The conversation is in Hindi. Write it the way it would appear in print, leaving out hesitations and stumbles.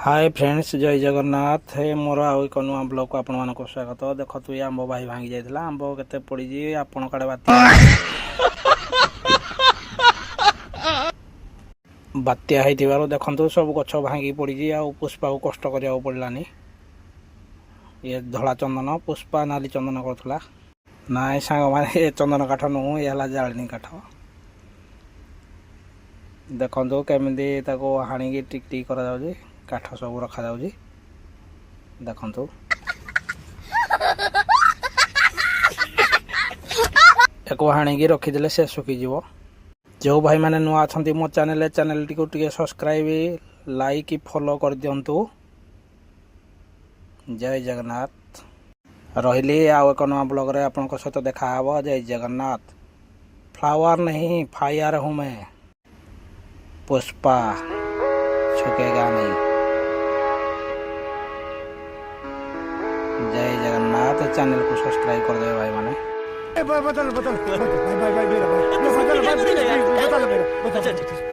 हाय फ्रेंड्स जय जगन्नाथ हे मोर आउ एक नुआ ब्लॉग को आपण मानक स्वागत। देख तु ये आंब भाई भांगी जाइला आंब केते पड़ी जी आपण काडे बात्या होइतिबारो देखंतु सब गछ भांगी पड़ी जी आ पुष्पा को कष्ट करिया पड़लानी। ये धला चंदन पुष्पा नाली चंदन करथला नाय सांग माने चंदन काठ नु एला जाळनी काठ देखंतु केमिति ताको हाणी की टिक टिक करा जाउजी काठ सब रखा जाउजी देखंतु एको हाणी की रखी देले से सुखी जीवो। जो भाई माने नुआ अछंती मो चैनल टी को टिके सब्सक्राइब लाइक फॉलो कर दियंतु। जय जगन्नाथ रहिली आउ एक नुआ ब्लॉग रे आपन को सहित देखा हबो। जय जगन्नाथ। फ्लावर नहीं फायर हूं मैं, पुष्पा छुकेगा नहीं। जय जगन्नाथ। चैनल को सब्सक्राइब कर दे भाई माने। बदल बदल भाई भाई भाई मेरा भाई बदल बदल बदल